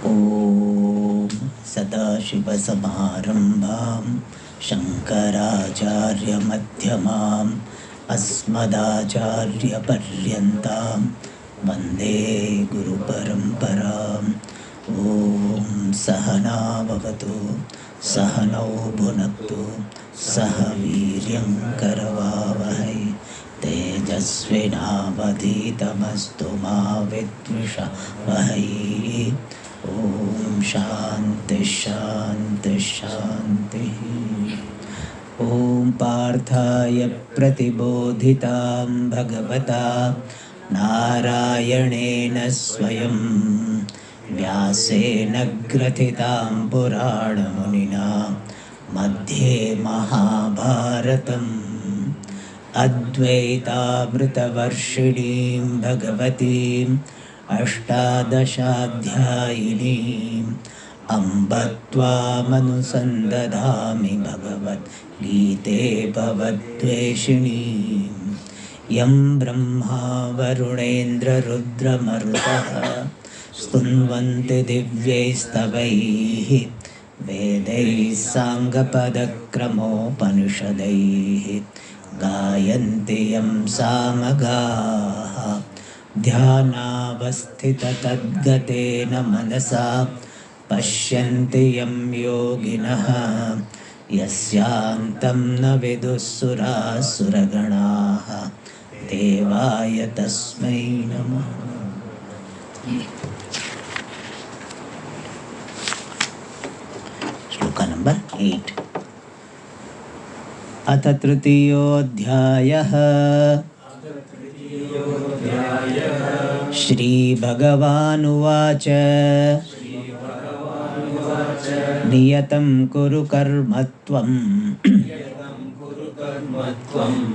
ॐ सदाशिवसमारम्भां शङ्कराचार्यमध्यमाम् अस्मदाचार्यपर्यन्तां वन्दे गुरुपरम्पराम्। ॐ सहना भवतु, सहनौ भुनक्तु, सह वीर्यं करवावहै, तेजस्विनावधीतमस्तु मा विद्विषावहै। ॐ शान्ति शान्ति शान्तिः। ॐ पार्थाय प्रतिबोधितां भगवता नारायणेन स्वयं व्यासेन ग्रथितां पुराणमुनिना मध्ये महाभारतम् अद्वैतामृतवर्षिणीं भगवतीम् अष्टादशाध्यायिनीम् अम्ब त्वामनुसन्दधामि भगवद्गीते भवद्वेषिणीम्। यं ब्रह्मा वरुणेन्द्ररुद्रमरुतः स्तुन्वन्ति दिव्यैस्तवैः वेदैः साङ्गपदक्रमोपनिषदैः गायन्ति यं सामगाः। ध्यानावस्थिततद्गतेन मनसा पश्यन्ति यं योगिनः यस्यान्तं न विदुःसुरासुरगणाः देवाय तस्मै नमः। श्लोका नंबर 8। अथ तृतीयोऽध्यायः। श्रीभगवानुवाच नियतं कुरु कर्म त्वं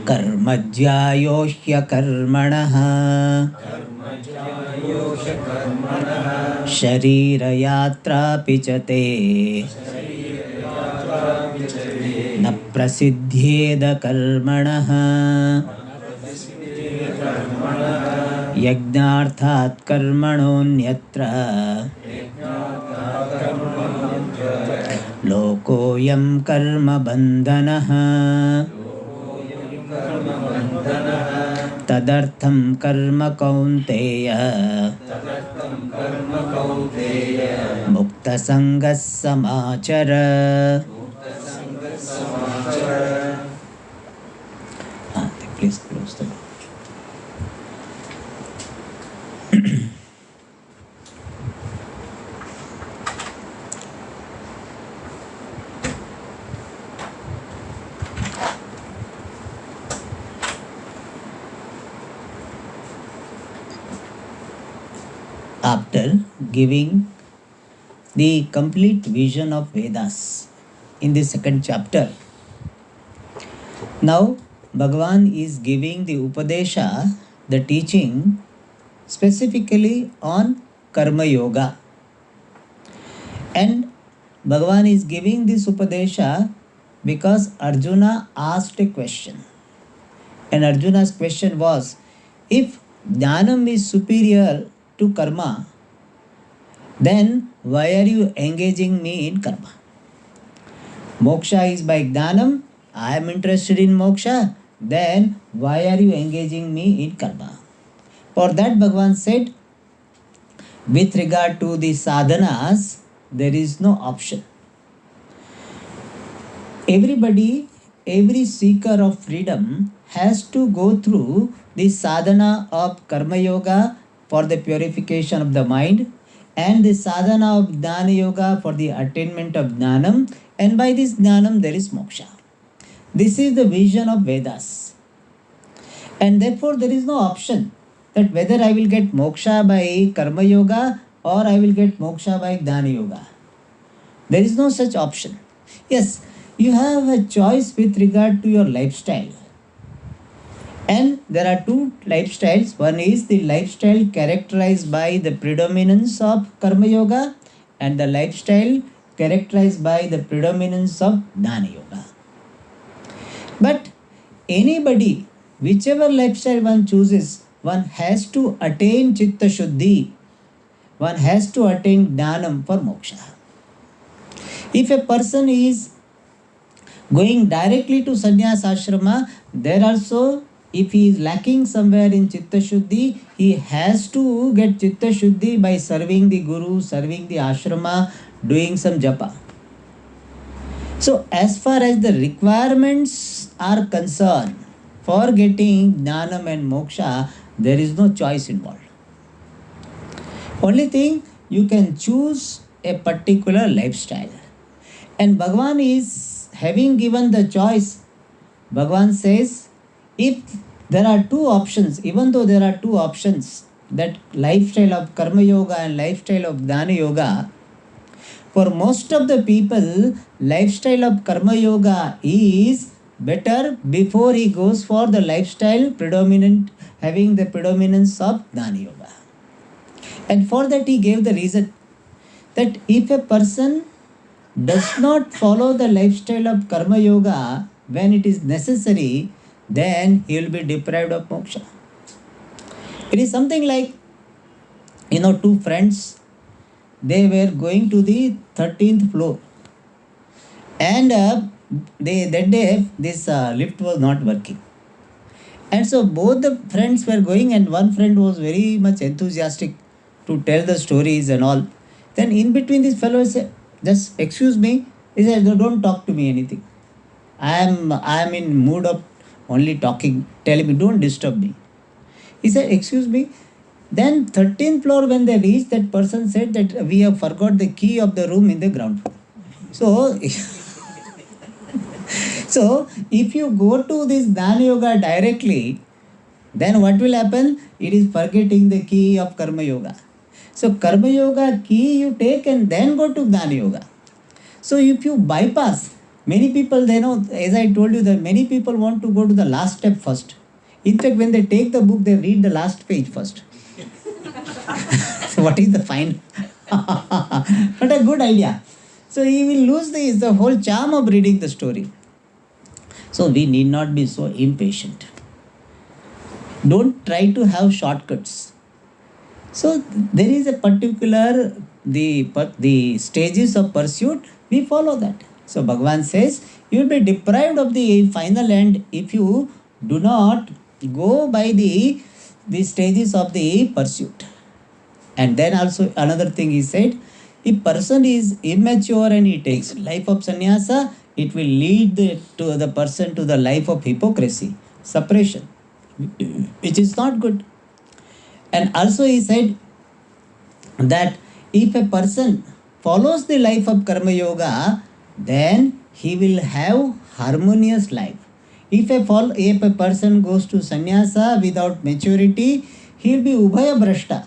कर्म ज्यायो ह्यकर्मणः शरीरयात्रापि च ते न प्रसिद्ध्येद कर्मणः यज्ञार्थात् कर्मणोऽन्यत्र लोकोऽयं कर्मबन्धनः तदर्थं कर्म कौन्तेय मुक्तसङ्गः समाचर। Please close the door. After giving the complete vision of Vedas in the second chapter, now Bhagavan is giving the Upadesha, the teaching specifically on Karma Yoga. And Bhagavan is giving this Upadesha because Arjuna asked a question. And Arjuna's question was, if Jnanam is superior to Karma, then why are you engaging me in Karma? Moksha is by Jnanam. I am interested in moksha, then why are you engaging me in karma? For that Bhagavan said, with regard to the sadhanas, there is no option. Everybody, every seeker of freedom has to go through the sadhana of karma yoga for the purification of the mind and the sadhana of jnana yoga for the attainment of jnanam, and by this jnanam there is moksha. This is the vision of Vedas. And therefore there is no option that whether I will get moksha by karma yoga or I will get moksha by jnana yoga. There is no such option. Yes, you have a choice with regard to your lifestyle. And there are two lifestyles. One is the lifestyle characterized by the predominance of karma yoga and the lifestyle characterized by the predominance of jnana yoga. But anybody, whichever lifestyle one chooses, one has to attain Chitta Shuddhi one has to attain Jnanam for moksha. If a person is going directly to sannyas ashrama, there also, if he is lacking somewhere in chitta shuddhi, he has to get chitta shuddhi by serving the guru, serving the ashrama, doing some japa. So, as far as the requirements are concerned for getting Jnanam and Moksha, there is no choice involved. Only thing, you can choose a particular lifestyle. And Bhagavan is having given the choice. Bhagavan says, if there are two options, even though there are two options, that lifestyle of Karma Yoga and lifestyle of Jnana Yoga, for most of the people, lifestyle of Karma Yoga is better before he goes for the lifestyle predominant, having the predominance of Jnana Yoga. And for that he gave the reason that if a person does not follow the lifestyle of Karma Yoga when it is necessary, then he will be deprived of moksha. It is something like, two friends, they were going to the 13th floor, and that day this lift was not working, and so both the friends were going, and one friend was very much enthusiastic to tell the stories and all. Then in between, this fellow said, just excuse me. He said, "No, don't talk to me anything. I am in mood of only talking. Tell me, don't disturb me." He said, excuse me. Then 13th floor, when they reached, that person said that we have forgot the key of the room in the ground floor. So, so if you go to this Jnana Yoga directly, then what will happen? It is forgetting the key of Karma Yoga. So Karma Yoga key you take and then go to Jnana Yoga. So if you bypass, many people, they know, as I told you, that many people want to go to the last step first. In fact, when they take the book, they read the last page first. So what is the fine? But a good idea. So he will lose the whole charm of reading the story. So we need not be so impatient. Don't try to have shortcuts. So there is a particular the stages of pursuit. We follow that. So Bhagavan says you will be deprived of the final end if you do not go by the stages of the pursuit. And then also another thing he said, if person is immature and he takes life of sannyasa, it will lead to the person to the life of hypocrisy, suppression, which is not good. And also he said that if a person follows the life of Karma Yoga, then he will have harmonious life. If a person goes to sannyasa without maturity, he will be ubhaya brashta.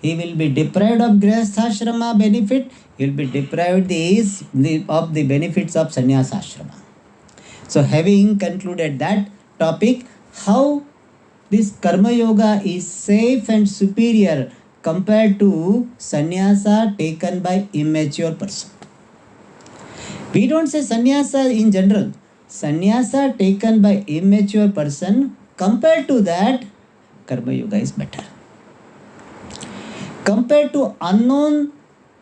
He will be deprived of grihasthashrama benefit. He will be deprived of the benefits of sannyasa ashrama. So having concluded that topic, how this Karma Yoga is safe and superior compared to sannyasa taken by immature person. We don't say sannyasa in general. Sannyasa taken by immature person, compared to that, Karma Yoga is better. Compared to unknown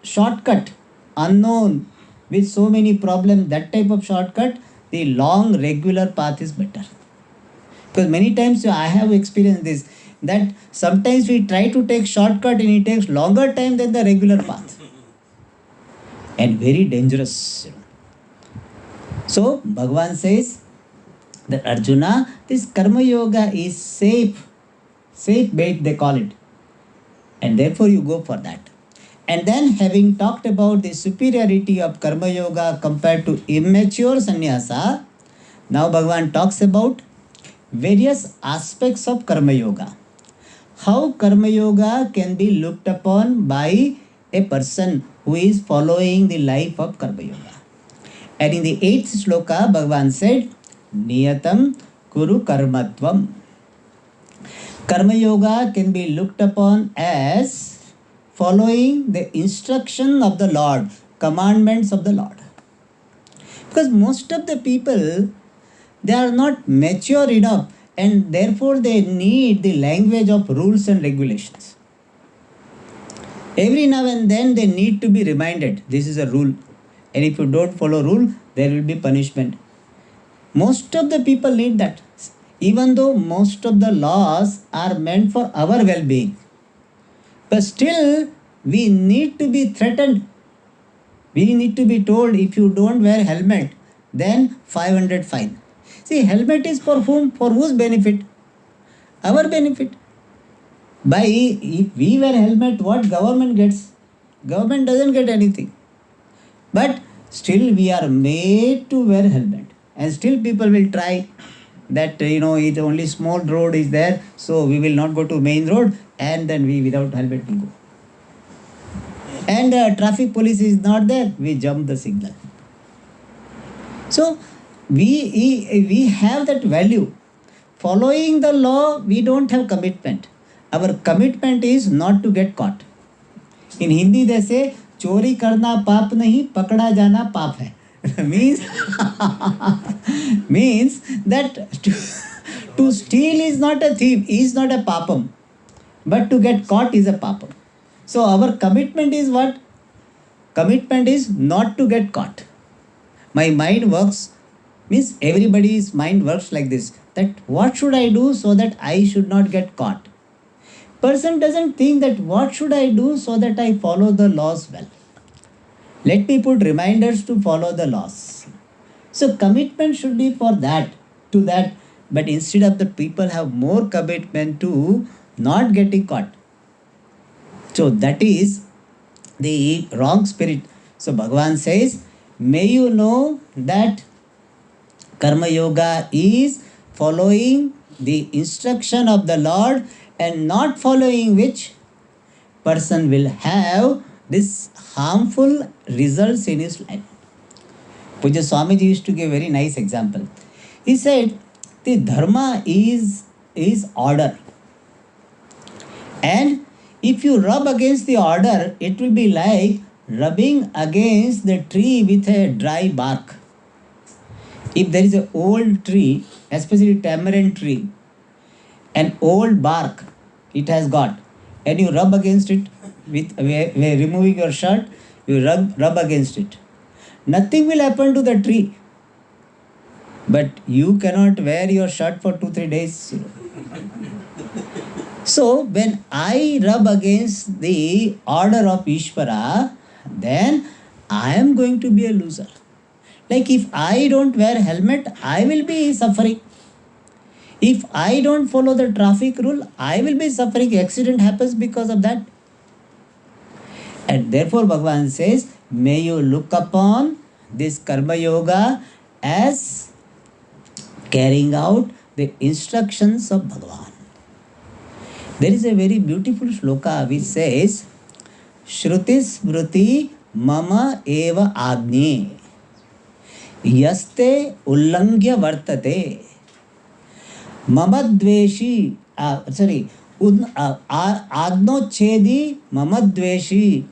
shortcut, unknown with so many problems, that type of shortcut, the long regular path is better. Because many times I have experienced this, that sometimes we try to take shortcut and it takes longer time than the regular path. And very dangerous. So Bhagavan says that Arjuna, this Karma Yoga is safe bait they call it. And therefore you go for that. And then having talked about the superiority of Karma Yoga compared to immature sannyasa, now Bhagavan talks about various aspects of Karma Yoga. How Karma Yoga can be looked upon by a person who is following the life of Karma Yoga. And in the 8th sloka, Bhagavan said, Niyatam Kuru Karmatvam. Karma Yoga can be looked upon as following the instruction of the Lord, commandments of the Lord. Because most of the people, they are not mature enough, and therefore they need the language of rules and regulations. Every now and then they need to be reminded this is a rule. And if you don't follow rule, there will be punishment. Most of the people need that. Even though most of the laws are meant for our well-being. But still, we need to be threatened. We need to be told if you don't wear helmet, then 500 fine. See, helmet is for whom? For whose benefit? Our benefit. By if we wear helmet, what government gets? Government doesn't get anything. But still we are made to wear helmet. And still people will try that it only small road is there, so we will not go to main road, and then we without helmet will go. And traffic police is not there, we jump the signal. So we have that value. Following the law, we don't have commitment. Our commitment is not to get caught. In Hindi they say, चोरी करना पाप नहीं, पकड़ा जाना पाप है. means that to steal is not a thief, is not a papam, but to get caught is a papam. So our commitment is what? Commitment is not to get caught. My mind works, means everybody's mind works like this, that what should I do so that I should not get caught? Person doesn't think that what should I do so that I follow the laws well. Let me put reminders to follow the laws. So commitment should be for that, to that. But instead of the people have more commitment to not getting caught. So that is the wrong spirit. So Bhagavan says, may you know that Karma Yoga is following the instruction of the Lord, and not following which person will have this harmful results in his life. Puja Swamiji used to give a very nice example. He said, the dharma is order. And if you rub against the order, it will be like rubbing against the tree with a dry bark. If there is an old tree, especially tamarind tree, an old bark it has got, and you rub against it with removing your shirt, you rub against it. Nothing will happen to the tree. But you cannot wear your shirt for 2-3 days. So when I rub against the order of Ishvara, then I am going to be a loser. Like if I don't wear helmet, I will be suffering. If I don't follow the traffic rule, I will be suffering. Accident happens because of that. And therefore Bhagavan says, may you look upon this Karma Yoga as carrying out the instructions of Bhagavan. There is a very beautiful shloka which says, Shruti Smriti Mama Eva Agni Yaste Ullangya Vartate Mamadveshi Agnochedi Mamadveshi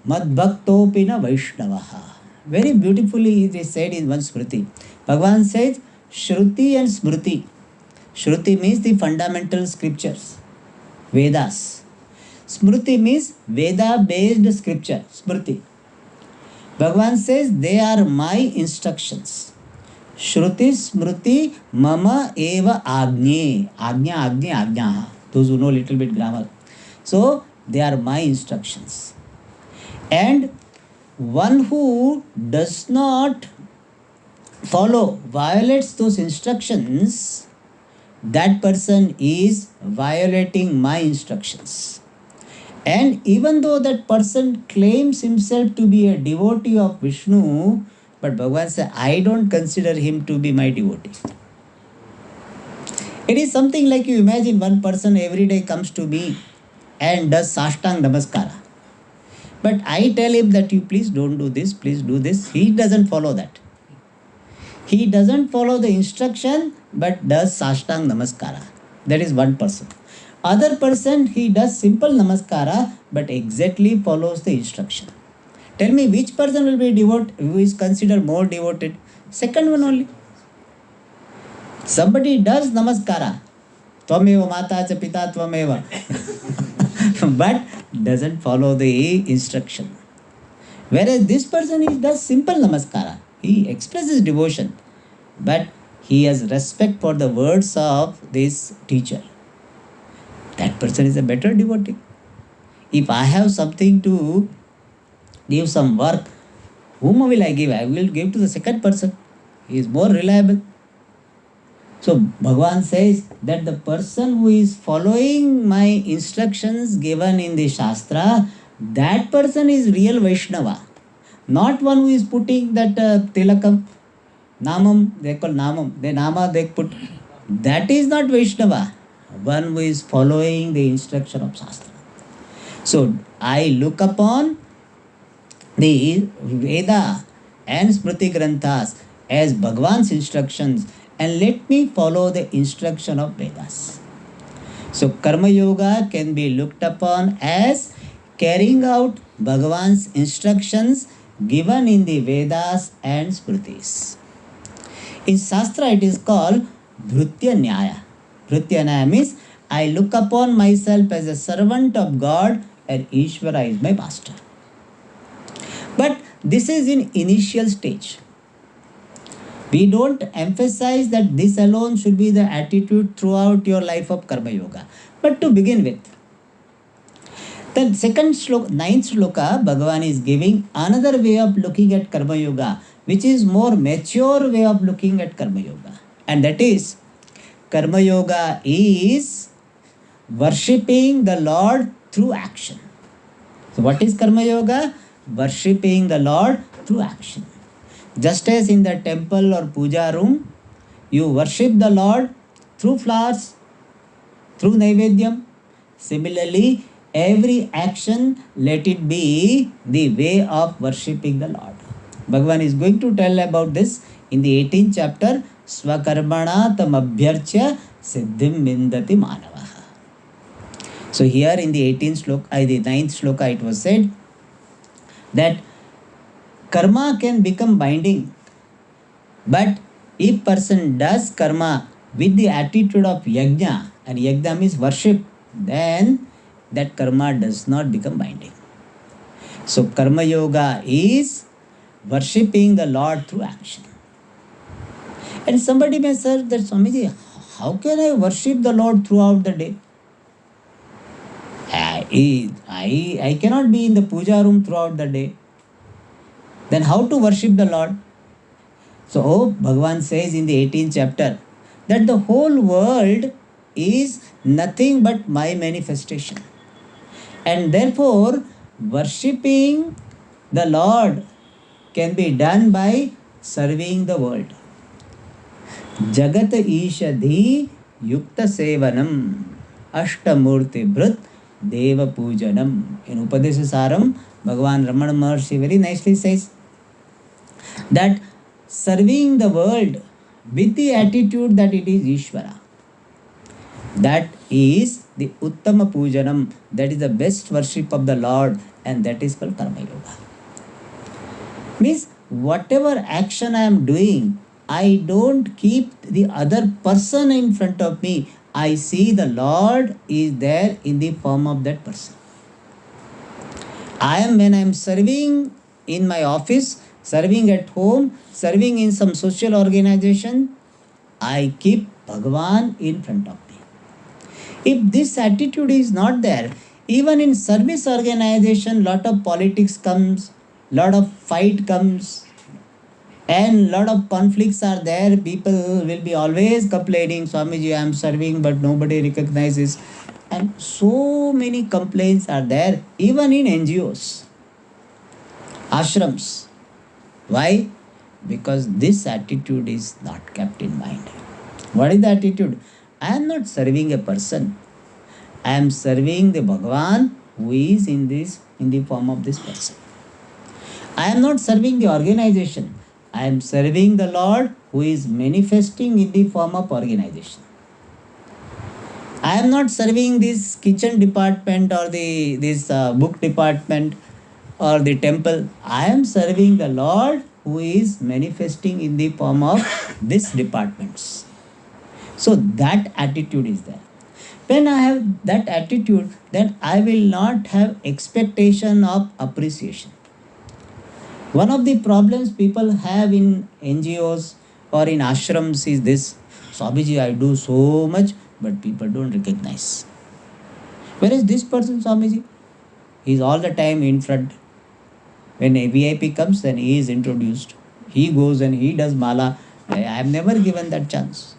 Madbhaktopina Vaishnavaha. Very beautifully it is said in one Smriti. Bhagavan says Shruti and Smriti. Shruti means the fundamental scriptures, Vedas. Smriti means Veda-based scripture, Smriti. Bhagavan says they are my instructions. Shruti Smriti Mama Eva Agni. Agnya. Those who know little bit grammar. So they are my instructions. And one who does not follow, violates those instructions, that person is violating my instructions. And even though that person claims himself to be a devotee of Vishnu, but Bhagavan says, I don't consider him to be my devotee. It is something like you imagine one person every day comes to me and does Sashtang Namaskara. But I tell him that you please don't do this, please do this. He doesn't follow that. He doesn't follow the instruction but does Sashtang Namaskara. That is one person. Other person, he does simple Namaskara but exactly follows the instruction. Tell me which person will be devoted, who is considered more devoted? Second one only. Somebody does Namaskara. Tvameva Mata cha Pita Tvameva. But doesn't follow the instruction. Whereas this person does simple namaskara. He expresses devotion, but he has respect for the words of this teacher. That person is a better devotee. If I have something to give some work, whom will I give? I will give to the second person. He is more reliable. So Bhagavan says that the person who is following my instructions given in the Shastra, that person is real Vaishnava. Not one who is putting that tilakam, namam, they call namam, the nama they put. That is not Vaishnava. One who is following the instruction of Shastra. So I look upon the Veda and Smriti Granthas as Bhagavan's instructions and let me follow the instruction of Vedas. So Karma Yoga can be looked upon as carrying out Bhagavan's instructions given in the Vedas and Smritis. In Shastra it is called Bhrutya Nyaya. Bhrutya Nyaya means I look upon myself as a servant of God and Ishvara is my master. But this is in initial stage. We don't emphasize that this alone should be the attitude throughout your life of Karma Yoga. But to begin with, the second sloka, ninth sloka, Bhagavan is giving another way of looking at Karma Yoga, which is more mature way of looking at Karma Yoga. And that is, Karma Yoga is worshipping the Lord through action. So what is Karma Yoga? Worshipping the Lord through action. Just as in the temple or puja room, you worship the Lord through flowers, through Naivedyam. Similarly, every action, let it be the way of worshipping the Lord. Bhagavan is going to tell about this in the 18th chapter, Swakarmana tamabhyarchya siddhim mindati manavaha. So here in the 18th sloka, the 9th sloka, it was said that karma can become binding, but if person does karma with the attitude of yajna, and yajna means worship, then that karma does not become binding. So Karma Yoga is worshipping the Lord through action. And somebody may say that, Swamiji, how can I worship the Lord throughout the day? I cannot be in the puja room throughout the day. Then how to worship the Lord? So Bhagavan says in the 18th chapter that the whole world is nothing but my manifestation. And therefore, worshipping the Lord can be done by serving the world. Jagat Ishadhi Yukta Sevanam Ashtamurti Bhrit Deva Pujanam. In Upadesha Saram, Bhagavan Ramana Maharshi very nicely says that serving the world with the attitude that it is Ishvara, that is the Uttama Pujanam, that is the best worship of the Lord, and that is called Karma Yoga. Means whatever action I am doing, I don't keep the other person in front of me. I see the Lord is there in the form of that person. When I am serving in my office, serving at home, serving in some social organization, I keep Bhagavan in front of me. If this attitude is not there, even in service organization, lot of politics comes, lot of fight comes, and lot of conflicts are there. People will be always complaining, Swamiji, I am serving but nobody recognizes. And so many complaints are there, even in NGOs, ashrams. Why? Because this attitude is not kept in mind. What is the attitude? I am not serving a person. I am serving the Bhagavan who is in the form of this person. I am not serving the organization. I am serving the Lord who is manifesting in the form of organization. I am not serving this kitchen department or this book department or the temple. I am serving the Lord who is manifesting in the form of these departments. So that attitude is there. When I have that attitude, then I will not have expectation of appreciation. One of the problems people have in NGOs or in ashrams is this: Swamiji, I do so much, but people don't recognize. Whereas this person, Swamiji, he's all the time in front. When a VIP comes, then he is introduced. He goes and he does mala. I have never given that chance.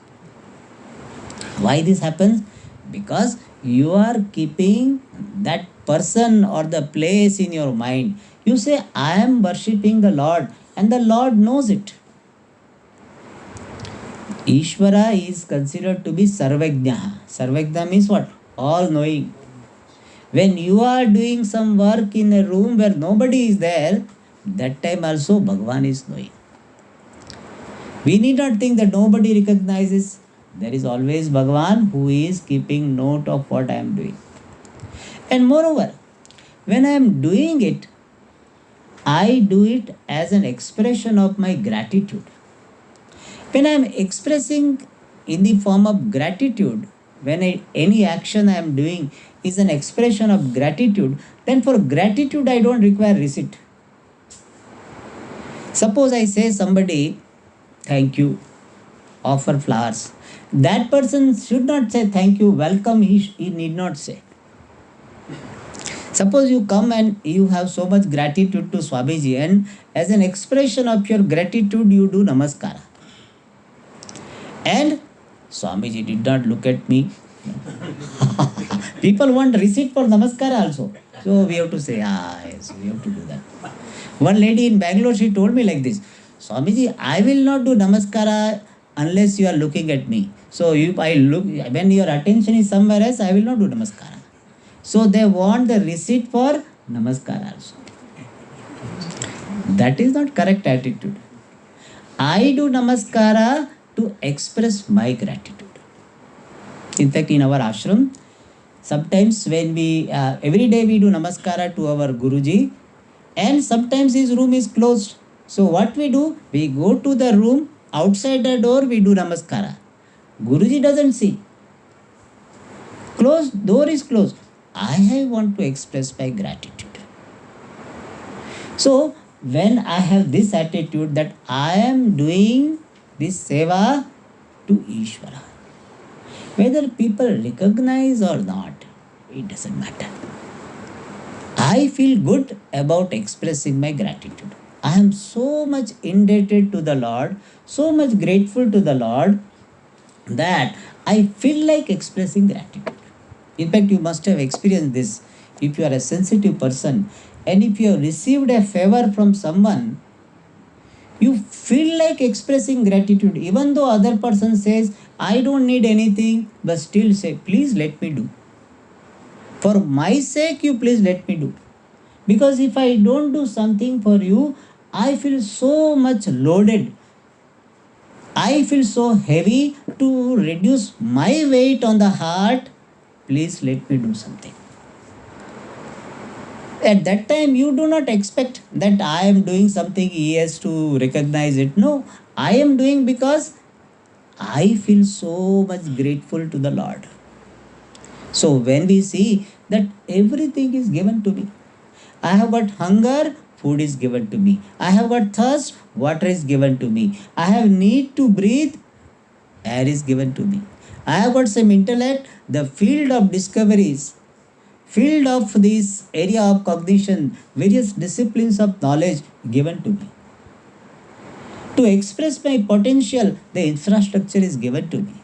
Why this happens? Because you are keeping that person or the place in your mind. You say, I am worshipping the Lord, and the Lord knows it. Ishvara is considered to be Sarvajna. Sarvajna means what? All knowing. When you are doing some work in a room where nobody is there, that time also Bhagavan is knowing. We need not think that nobody recognizes. There is always Bhagavan who is keeping note of what I am doing. And moreover, when I am doing it, I do it as an expression of my gratitude. When I am expressing in the form of gratitude, when any action I am doing is an expression of gratitude, then for gratitude I don't require receipt. Suppose I say somebody, thank you, offer flowers. That person should not say thank you, welcome, he need not say. Suppose you come and you have so much gratitude to Swamiji, and as an expression of your gratitude, you do namaskara. And Swamiji did not look at me. People want receipt for namaskara also. So we have to say, yes, we have to do that. One lady in Bangalore, she told me like this: Swamiji, I will not do namaskara unless you are looking at me. So if I look, when your attention is somewhere else, I will not do namaskara. So they want the receipt for namaskara also. That is not correct attitude. I do namaskara to express my gratitude. In fact, in our ashram, sometimes when we, every day we do namaskara to our Guruji, and sometimes his room is closed. So what we do? We go to the room, outside the door we do namaskara. Guruji doesn't see. Closed, door is closed. I want to express my gratitude. So when I have this attitude that I am doing this seva to Ishvara, whether people recognize or not, it doesn't matter. I feel good about expressing my gratitude. I am so much indebted to the Lord, so much grateful to the Lord, that I feel like expressing gratitude. In fact, you must have experienced this if you are a sensitive person, and if you have received a favor from someone, you feel like expressing gratitude, even though other person says, I don't need anything, but still say, please let me do. For my sake, you please let me do. Because if I don't do something for you, I feel so much loaded. I feel so heavy. To reduce my weight on the heart, please let me do something. At that time, you do not expect that I am doing something, he has to recognize it. No, I am doing because I feel so much grateful to the Lord. So when we see that everything is given to me, I have got hunger, food is given to me. I have got thirst, water is given to me. I have need to breathe, air is given to me. I have got some intellect, the field of discoveries, field of this area of cognition, various disciplines of knowledge given to me. To express my potential, the infrastructure is given to me.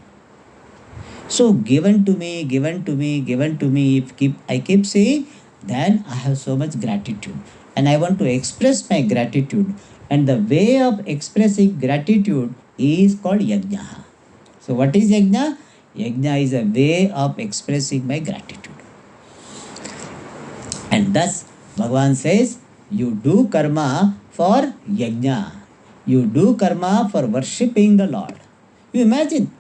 So given to me, given to me, given to me, if I keep saying, then I have so much gratitude. And I want to express my gratitude. And the way of expressing gratitude is called yajna. So what is yajna? Yajna is a way of expressing my gratitude. And thus Bhagavan says, you do karma for yajna. You do karma for worshipping the Lord. You imagine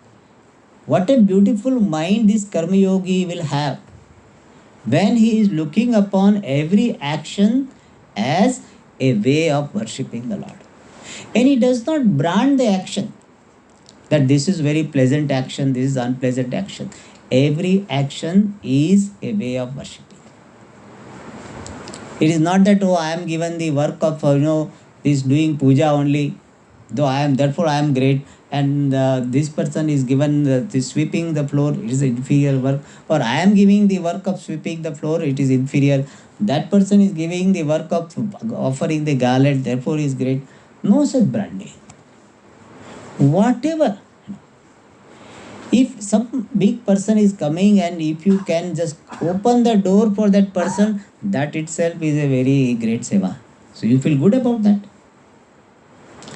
what a beautiful mind this karma yogi will have when he is looking upon every action as a way of worshipping the Lord. And he does not brand the action that this is very pleasant action, this is unpleasant action. every action is a way of worshipping. It is not that, oh, I am given the work of, this doing puja only, though I am, therefore I am great, and this person is given the sweeping the floor, it is inferior work, or I am giving the work of sweeping the floor, it is inferior. That person is giving the work of offering the garland, therefore is great. No such branding. Whatever. If some big person is coming and if you can just open the door for that person, that itself is a very great seva. So you feel good about that.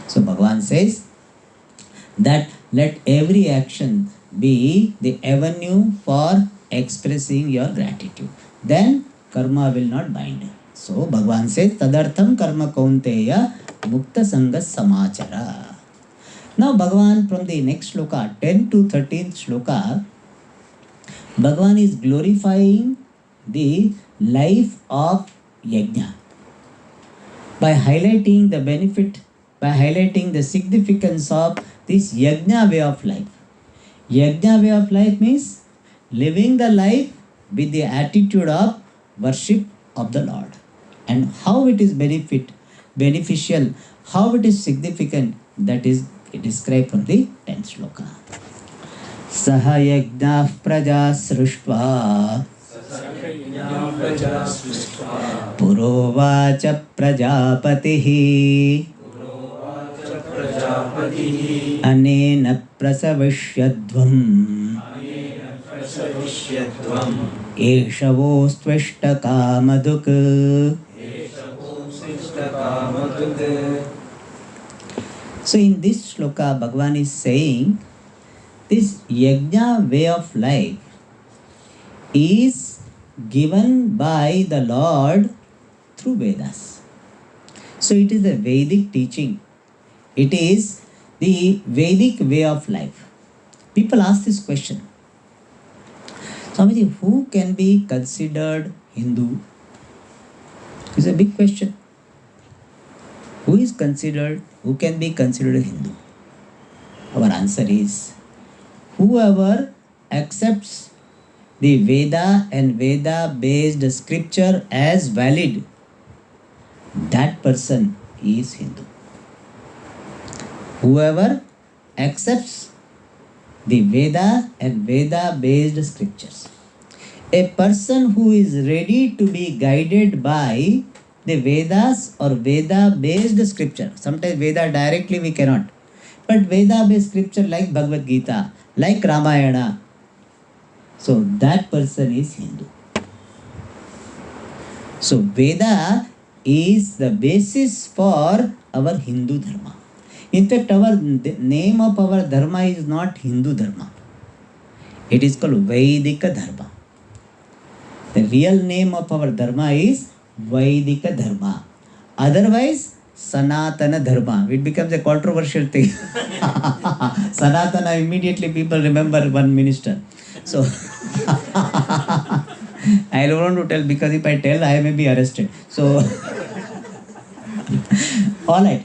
So Bhagavan says that let every action be the avenue for expressing your gratitude. Then karma will not bind. So Bhagavan says tadartham karma kaunteya mukta sanga samachara. Now Bhagavan from the next shloka, 10 to 13th shloka, Bhagavan is glorifying the life of yajna by highlighting the benefit, by highlighting the significance of this yajna way of life. Yajna way of life means living the life with the attitude of worship of the Lord. And how it is beneficial, how it is significant, that is described from the 10th shloka. Saha yajna praja sruštva purovacha prajapatihi anena prasavishyadvam eshavostvishta kamaduk. So in this shloka, Bhagavan is saying this yajna way of life is given by the Lord through Vedas. So it is the Vedic teaching. It is the Vedic way of life. People ask this question, Swamiji, who can be considered Hindu? It's a big question. Who can be considered a Hindu? Our answer is, whoever accepts the Veda and Veda based scripture as valid, that person is Hindu. Whoever accepts the Veda and Veda based scriptures. A person who is ready to be guided by the Vedas or Veda based scripture. Sometimes Veda directly we cannot. But Veda based scripture like Bhagavad Gita, like Ramayana. So that person is Hindu. So Veda is the basis for our Hindu Dharma. In fact, the name of our Dharma is not Hindu Dharma. It is called Vedika Dharma. The real name of our Dharma is Vedika Dharma. Otherwise, Sanatana Dharma. It becomes a controversial thing. Sanatana, immediately people remember one minister. So, I don't want to tell because if I tell, I may be arrested. So, all right.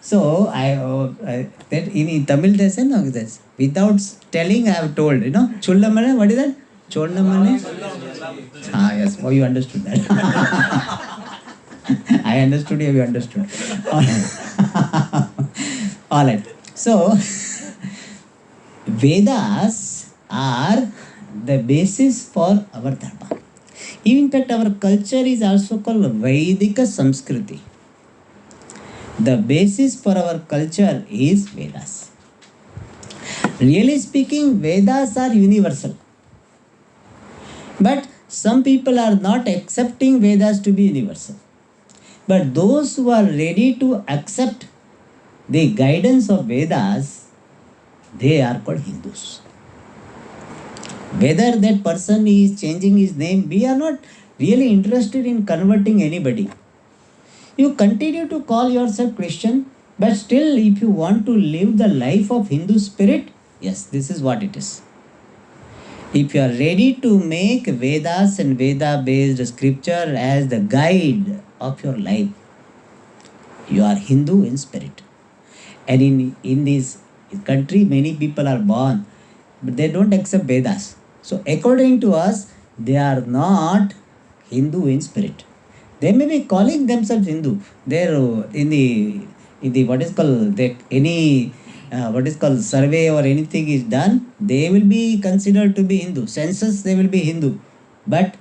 So, that in Tamil they say, no, that's, without telling, I have told, Chullamane, what is that? Chollamane? Yes, oh, you understood that. I understood, you understood. All right. So, Vedas are the basis for our Dharma. In fact, our culture is also called Vedika Samskriti. The basis for our culture is Vedas. Really speaking, Vedas are universal. But some people are not accepting Vedas to be universal. But those who are ready to accept the guidance of Vedas, they are called Hindus. Whether that person is changing his name, we are not really interested in converting anybody. You continue to call yourself Christian, but still if you want to live the life of Hindu spirit, yes, this is what it is. If you are ready to make Vedas and Veda-based scripture as the guide of your life, you are Hindu in spirit. And in this country, many people are born, but they don't accept Vedas. So according to us, they are not Hindu in spirit. They may be calling themselves Hindu. They're in the what is called any what is called survey or anything is done, they will be considered to be Hindu. Census, they will be Hindu. But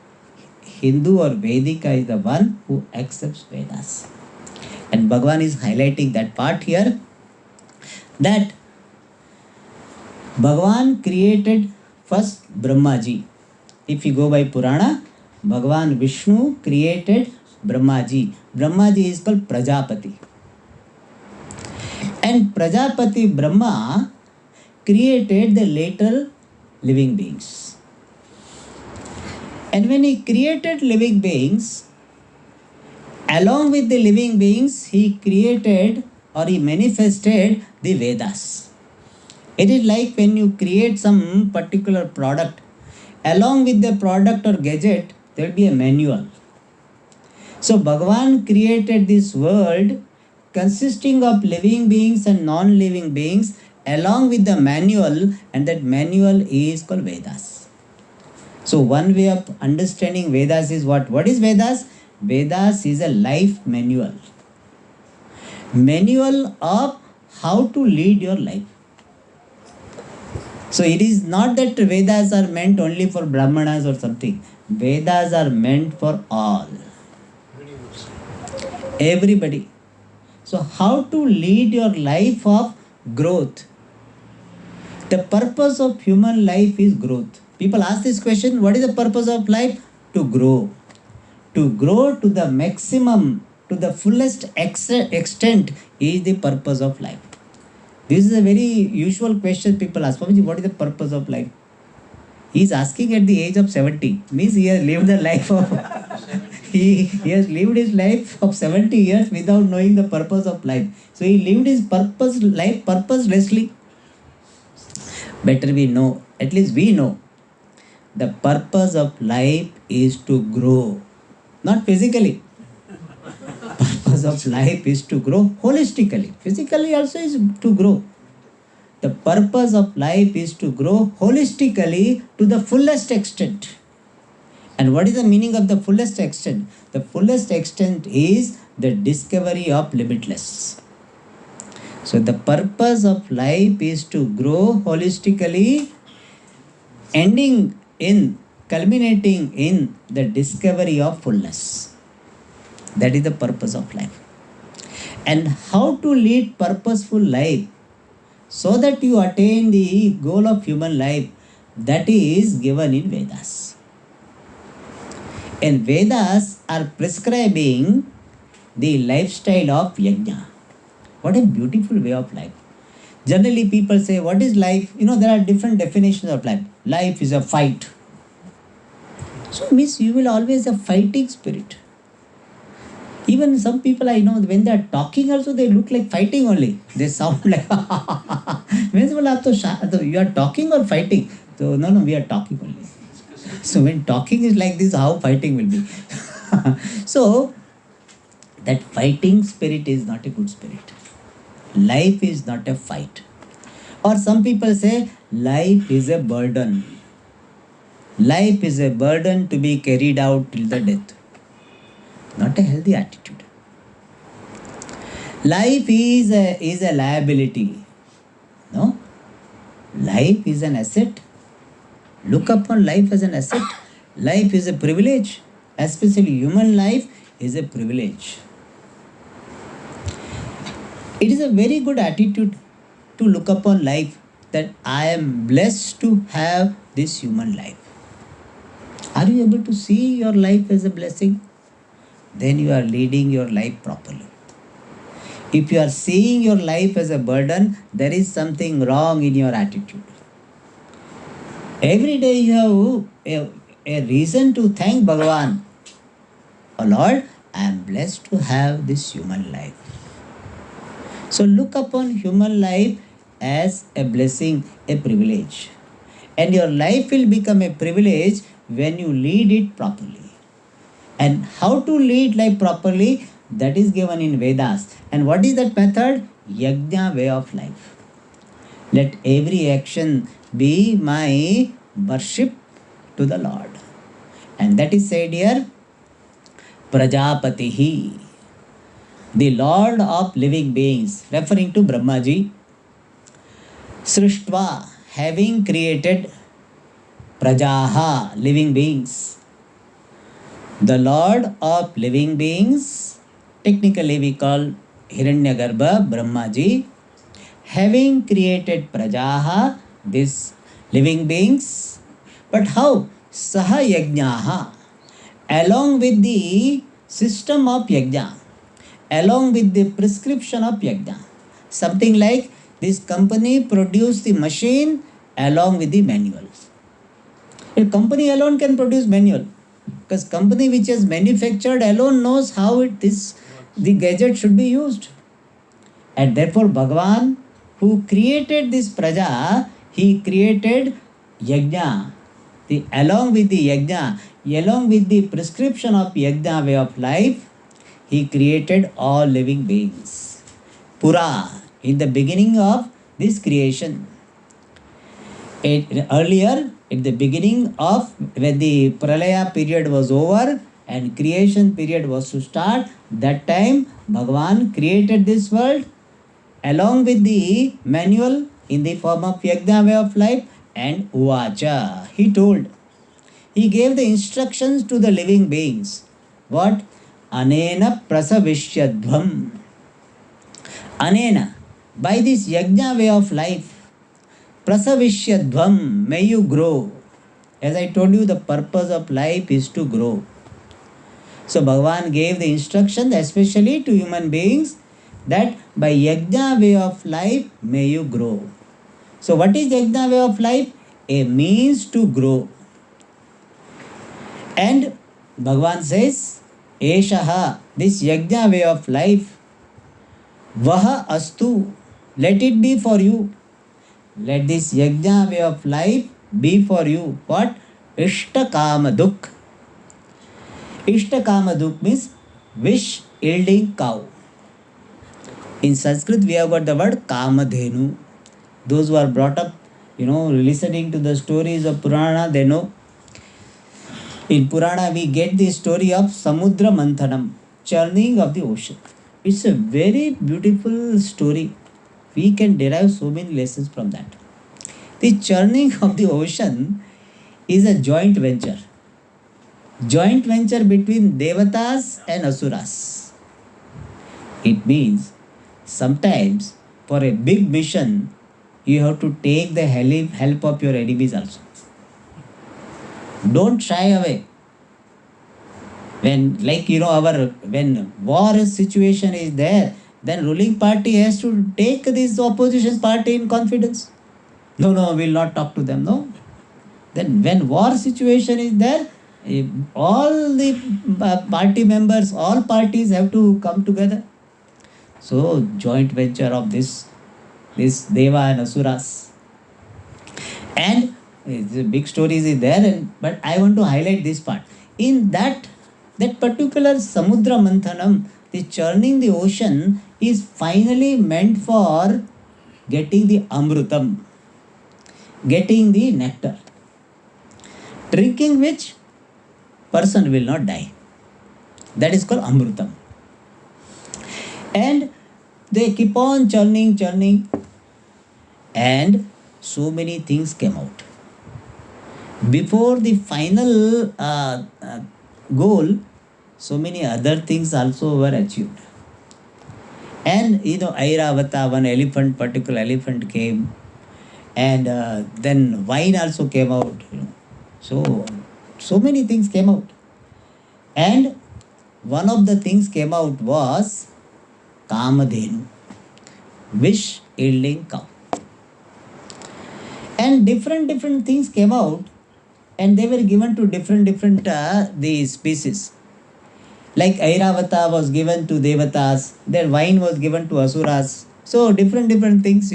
Hindu or Vedika is the one who accepts Vedas. And Bhagavan is highlighting that part here, that Bhagavan created first Brahmaji. If you go by Purana, Bhagavan Vishnu created Brahmaji. Brahmaji is called Prajapati. And Prajapati Brahma created the later living beings. And when he created living beings, along with the living beings, he created or he manifested the Vedas. It is like when you create some particular product, along with the product or gadget, there will be a manual. So Bhagavan created this world consisting of living beings and non-living beings along with the manual, and that manual is called Vedas. So one way of understanding Vedas is what? What is Vedas? Vedas is a life manual. Manual of how to lead your life. So it is not that Vedas are meant only for Brahmanas or something. Vedas are meant for all. Everybody. So how to lead your life of growth? The purpose of human life is growth. People ask this question, what is the purpose of life? To grow. To grow to the maximum, to the fullest extent is the purpose of life. This is a very usual question people ask. Swamiji, what is the purpose of life? He is asking at the age of 70. Means he has lived the life of he has lived his life of 70 years without knowing the purpose of life. So he lived his life purposelessly. Better we know, at least we know, the purpose of life is to grow. Not physically. Purpose of life is to grow holistically. Physically also is to grow. The purpose of life is to grow holistically to the fullest extent. And what is the meaning of the fullest extent? The fullest extent is the discovery of limitless. So the purpose of life is to grow holistically, culminating in the discovery of fullness. That is the purpose of life. And how to lead purposeful life so that you attain the goal of human life, that is given in Vedas. And Vedas are prescribing the lifestyle of yajna. What a beautiful way of life. Generally people say, what is life? There are different definitions of life. Life is a fight. So means you will always have fighting spirit. Even some people I know, when they are talking also, they look like fighting only. They sound like, means you are talking or fighting? So no, we are talking only. So when talking is like this, how fighting will be? So that fighting spirit is not a good spirit. Life is not a fight. Or some people say, life is a burden. Life is a burden to be carried out till the death. Not a healthy attitude. Life is a liability. No? Life is an asset. Look upon life as an asset. Life is a privilege. Especially human life is a privilege. It is a very good attitude to look upon life, that I am blessed to have this human life. Are you able to see your life as a blessing? Then you are leading your life properly. If you are seeing your life as a burden, there is something wrong in your attitude. Every day you have a reason to thank Bhagavan. Oh Lord, I am blessed to have this human life. So look upon human life as a blessing, a privilege. And your life will become a privilege when you lead it properly. And how to lead life properly, that is given in Vedas. And what is that method? Yajna, way of life. Let every action be my worship to the Lord. And that is said here, Prajapatihi, the Lord of living beings, referring to Brahmaji, Srishtva, having created Prajaha, living beings. The Lord of living beings, technically we call Hiranyagarbha, Brahmaji, having created Prajaha, these living beings. But how? Saha Yajnaha, along with the system of Yajna, along with the prescription of Yajna. Something like this company produced the machine along with the manual. A company alone can produce manual, because company which has manufactured alone knows how the gadget should be used. And therefore Bhagavan, who created this praja, he created yajna. Along with the yajna, along with the prescription of yajna way of life, he created all living beings. Pura, in the beginning of this creation. Earlier, at the beginning of when the pralaya period was over and creation period was to start, that time Bhagavan created this world along with the manual in the form of yajna way of life, and uvacha, he told, he gave the instructions to the living beings. What? Anena prasavishyadvam. Anena, by this yajna way of life, prasavishyadvam, may you grow. As I told you, the purpose of life is to grow. So Bhagavan gave the instruction, especially to human beings, that by yajna way of life, may you grow. So what is yajna way of life? A means to grow. And Bhagavan says, Eshaha, this yajna way of life, Vaha astu, let it be for you. Let this yajna way of life be for you. What? Ishtakama-duk. Ishtakama-duk means wish yielding cow. In Sanskrit we have got the word Kamadhenu. Those who are brought up, listening to the stories of Purana, they know. In Purana we get the story of Samudra Manthanam, churning of the ocean. It's a very beautiful story. We can derive so many lessons from that. The churning of the ocean is a joint venture. Joint venture between Devatas and Asuras. It means sometimes for a big mission, you have to take the help of your enemies also. Don't shy away. When when war situation is there, then ruling party has to take this opposition party in confidence. No, we'll not talk to them, no. Then when war situation is there, all the party members, all parties have to come together. So joint venture of this Deva and Asuras. And the big stories is there, but I want to highlight this part. In that particular Samudra Manthanam, the churning the ocean is finally meant for getting the Amrutam, getting the nectar, drinking which person will not die. That is called Amrutam. And they keep on churning, and so many things came out. Before the final goal, so many other things also were achieved. And Airavata, one particular elephant came, and then wine also came out. So many things came out. And one of the things came out was Kamadhenu, wish yielding cow. And different things came out, and they were given to different the species. Like Airavata was given to Devatas, then wine was given to Asuras. So different things,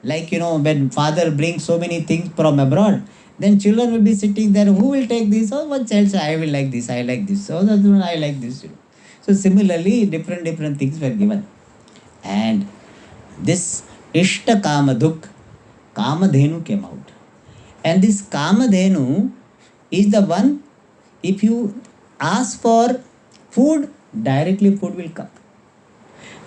Like, when father brings so many things from abroad, then children will be sitting there, who will take this? Oh, one child says, I will like this, I like this. So that one, I like this. So similarly, different things were given. And this Ishta Kamaduk, Kamadhenu came out. And this Kamadhenu is the one, if you ask for food, directly food will come.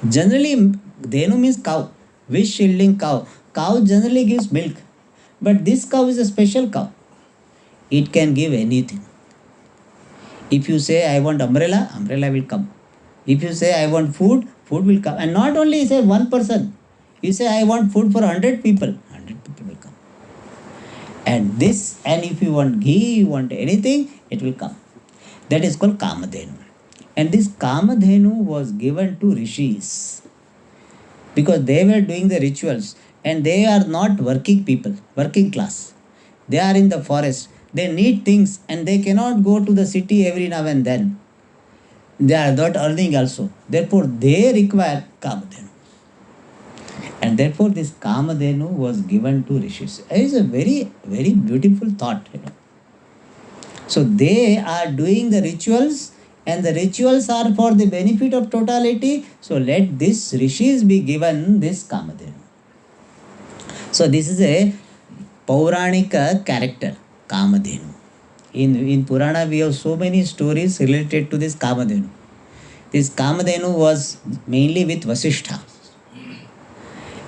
Generally, Dhenu means cow, wish yielding cow. Cow generally gives milk, but this cow is a special cow. It can give anything. If you say, I want umbrella, umbrella will come. If you say, I want food, food will come. And not only say one person, you say, I want food for 100 people, 100 people will come. And this, and if you want ghee, you want anything, it will come. That is called Kamadhenu. And this Kamadhenu was given to rishis because they were doing the rituals and they are not working people, working class. They are in the forest. They need things and they cannot go to the city every now and then. They are not earning also. Therefore, they require Kamadhenu. And therefore, this Kamadhenu was given to rishis. It is a very, very beautiful thought. So they are doing the rituals and the rituals are for the benefit of totality. So let this rishis be given this Kamadhenu. So this is a Pauranika character, Kamadhenu. In Purana we have so many stories related to this Kamadhenu. This Kamadhenu was mainly with Vasishtha.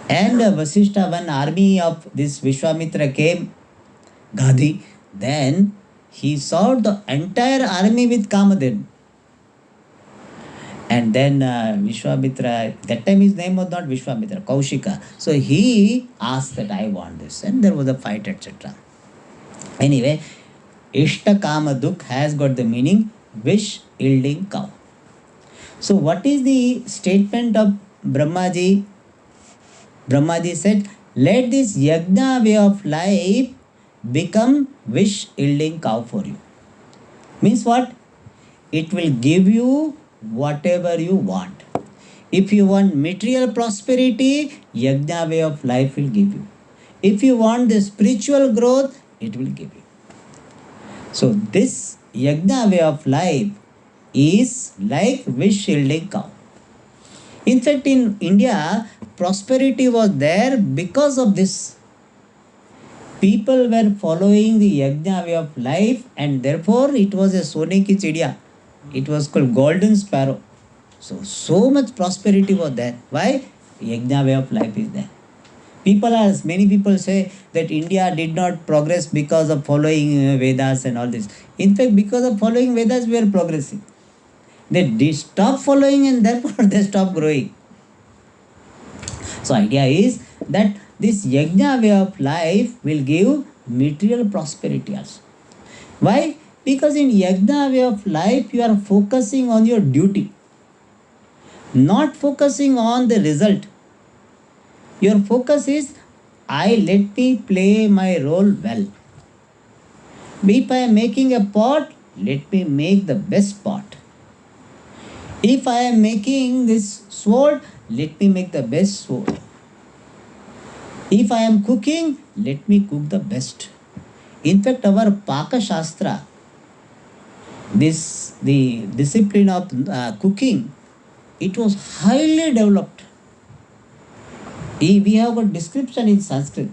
And Vasishtha, one army of this Vishwamitra came, Gadhi, then he saw the entire army with Kamadhenu. And then Vishwamitra, that time his name was not Vishwamitra, Kaushika. So he asked that I want this. And there was a fight, etc. Anyway, Ishta Kama Dukh has got the meaning wish yielding cow. So what is the statement of Brahmaji? Brahmaji said, let this yajna way of life become wish yielding cow for you. Means what? It will give you whatever you want. If you want material prosperity, yajna way of life will give you. If you want the spiritual growth, it will give you. So this yajna way of life is like wish yielding cow. In fact, in India, prosperity was there because of this. People were following the yajna way of life and therefore it was a sone ki chidiya. It was called golden sparrow. So much prosperity was there. Why? Yajna way of life is there. Many people say that India did not progress because of following Vedas and all this. In fact, because of following Vedas, we are progressing. They stop following and therefore they stop growing. So idea is that this yajna way of life will give material prosperity also. Why? Because in yajna way of life, you are focusing on your duty, not focusing on the result. Your focus is, let me play my role well. If I am making a pot, let me make the best pot. If I am making this sword, let me make the best sword. If I am cooking, let me cook the best. In fact, our Paka Shastra, the discipline of cooking, it was highly developed. We have got description in Sanskrit,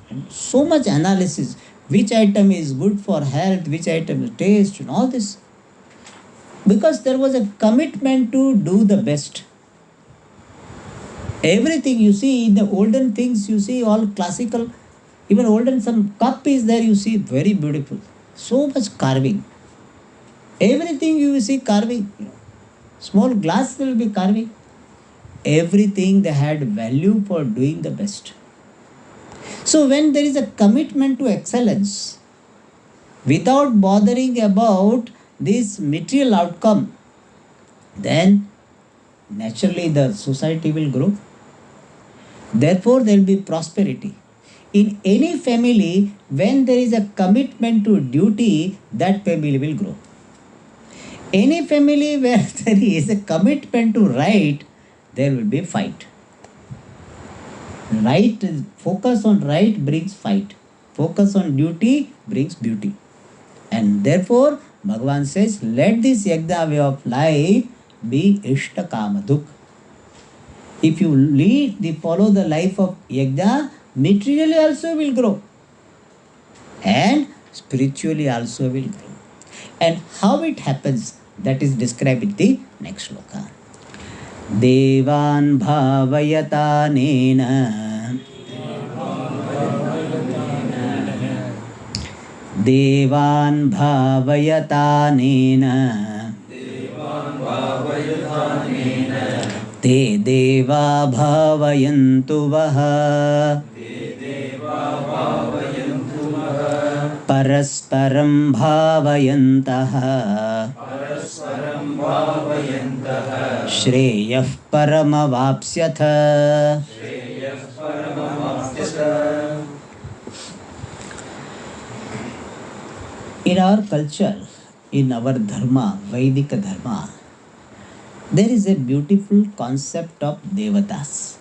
and so much analysis, which item is good for health, which item is taste, and all this. Because there was a commitment to do the best. Everything you see in the olden things, you see all classical, even olden some cup is there, you see very beautiful. So much carving. Everything you see carving. Small glass will be carving. Everything they had value for doing the best. So when there is a commitment to excellence, without bothering about this material outcome, then naturally the society will grow. Therefore there will be prosperity. In any family, when there is a commitment to duty, that family will grow. Any family where there is a commitment to right, there will be fight. Right, focus on right brings fight. Focus on duty brings beauty. And therefore, Bhagavan says, let this yajna way of life be Ishta Kama Dukh. If you follow the life of yajna, materially also will grow. And spiritually also will grow. And how it happens, that is described in the next shloka. Devan bhavayatanena Devan bhavayatanena Te deva bhavayantu vaha Parasparam bhavayantaha Shreyah paramavapsyatha. In our culture, in our dharma, Vedic dharma, there is a beautiful concept of devatas.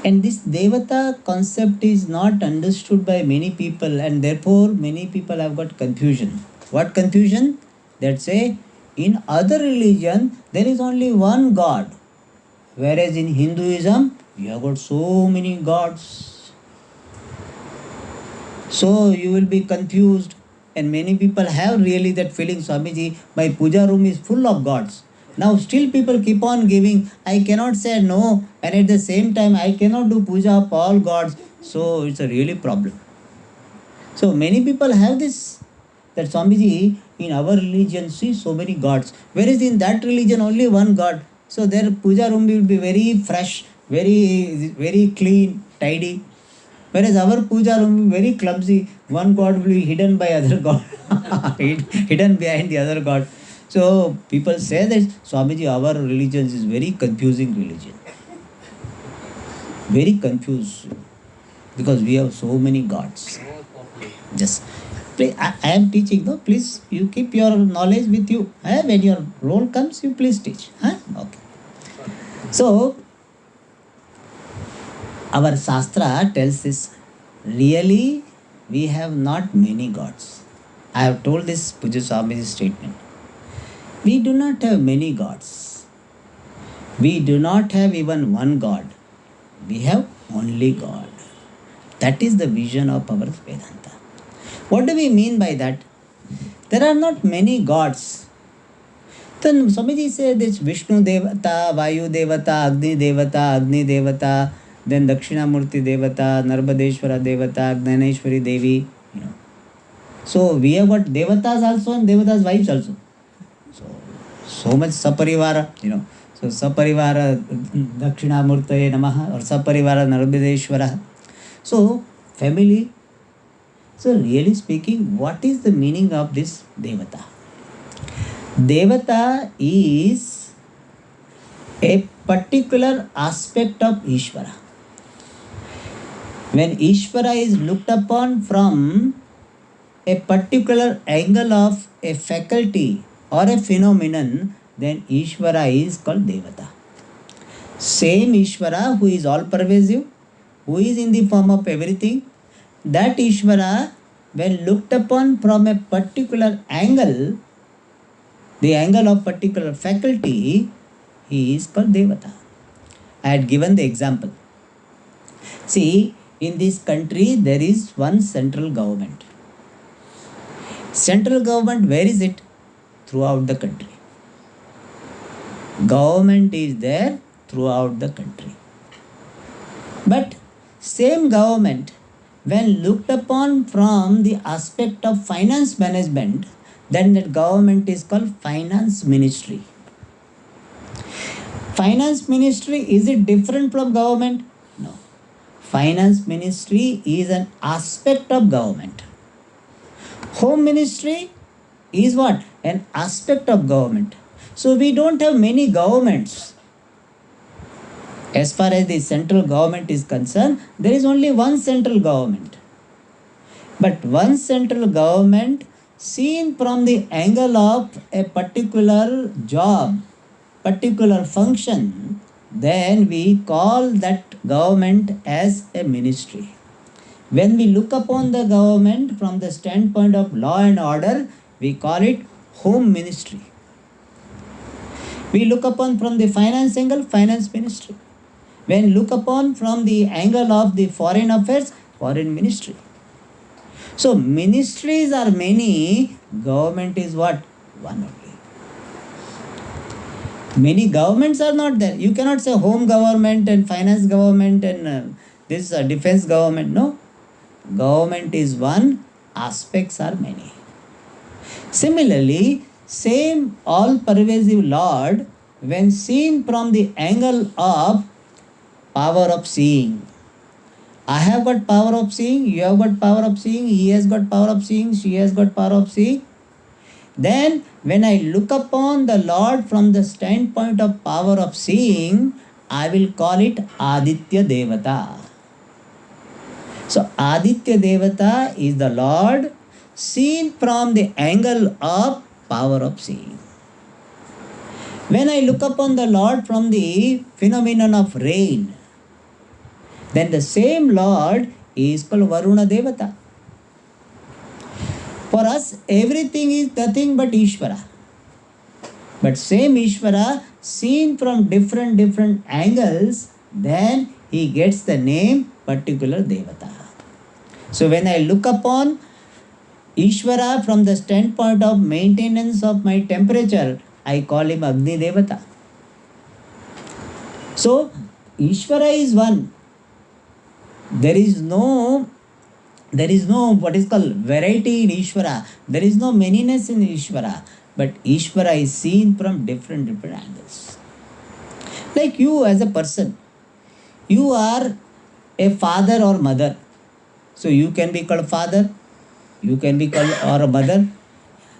And this devata concept is not understood by many people, and therefore many people have got confusion. What confusion? That say, in other religion there is only one God, whereas in Hinduism you have got so many gods. So you will be confused, and many people have really that feeling, Swamiji, my puja room is full of gods. Now still people keep on giving, I cannot say no, and at the same time I cannot do puja of all gods. So it's a really problem. So many people have this, that Swamiji, in our religion see so many gods, whereas in that religion only one God. So their puja room will be very fresh, very clean, tidy. Whereas our puja room will be very clumsy. One God will be hidden by other God, hidden behind the other God. So people say that Swamiji, our religion is very confusing religion. Very confused, because we have so many gods. Just please, I am teaching, no? Please, you keep your knowledge with you. When your role comes, you please teach. Okay. So, our Shastra tells this, really, we have not many gods. I have told this Puja Swamiji's statement. We do not have many gods. We do not have even one God. We have only God. That is the vision of our Vedanta. What do we mean by that? There are not many gods. Then Swamiji said this Vishnu Devata, Vayu Devata, Agni Devata, then Dakshinamurti Devata, Narbadeshwara Devata, Gnaneshwari Devi. So we have got Devatas also and Devatas' wives also. So much Saparivara, So Saparivara Dakshinamurtaye Namaha or Saparivara Narbadeshwara. So family. So really speaking, what is the meaning of this Devata? Devata is a particular aspect of Ishvara. When Ishvara is looked upon from a particular angle of a faculty or a phenomenon, then Ishvara is called Devata. Same Ishvara who is all pervasive, who is in the form of everything, that Ishvara, when looked upon from a particular angle, the angle of particular faculty, he is called Devata. I had given the example. See, in this country there is one central government. Central government, where is it? Throughout the country. Government is there throughout the country. But same government, when looked upon from the aspect of finance management, then that government is called finance ministry. Finance ministry, is it different from government? No. Finance ministry is an aspect of government. Home ministry is what? An aspect of government. So we don't have many governments. As far as the central government is concerned, there is only one central government. But one central government seen from the angle of a particular job, particular function, then we call that government as a ministry. When we look upon the government from the standpoint of law and order, we call it home ministry. We look upon from the finance angle, finance ministry. When look upon from the angle of the foreign affairs, foreign ministry. So ministries are many, government is what? One only. Many governments are not there. You cannot say home government and finance government and this defense government. No. Government is one, aspects are many. Similarly, same all pervasive Lord, when seen from the angle of power of seeing. I have got power of seeing, you have got power of seeing, he has got power of seeing, she has got power of seeing. Then, when I look upon the Lord from the standpoint of power of seeing, I will call it Aditya Devata. So, Aditya Devata is the Lord seen from the angle of power of seeing. When I look upon the Lord from the phenomenon of rain, then the same Lord is called Varuna Devata. For us, everything is nothing but Ishvara. But same Ishvara seen from different angles, then he gets the name particular Devata. So when I look upon Ishvara from the standpoint of maintenance of my temperature, I call him Agni Devata. So Ishvara is one. There is no what is called variety in Ishvara. There is no manyness in Ishvara. But Ishvara is seen from different angles. Like you as a person, you are a father or mother. So you can be called father, you can be called or a mother.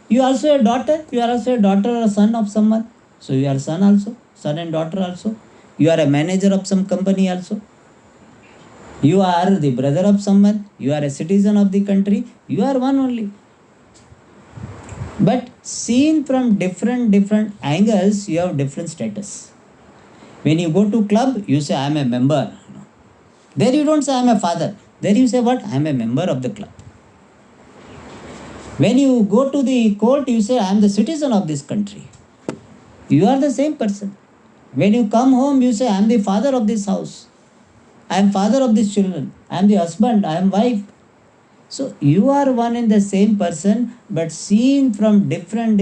You also a daughter, you are also a daughter or a son of someone. So you are son also, son and daughter also. You are a manager of some company also. You are the brother of someone, you are a citizen of the country, you are one only. But seen from different angles, you have different status. When you go to club, you say I am a member. There you don't say I am a father. There you say what? I am a member of the club. When you go to the court, you say I am the citizen of this country. You are the same person. When you come home, you say I am the father of this house. I am father of these children. I am the husband. I am wife. So you are one and the same person, but seen from different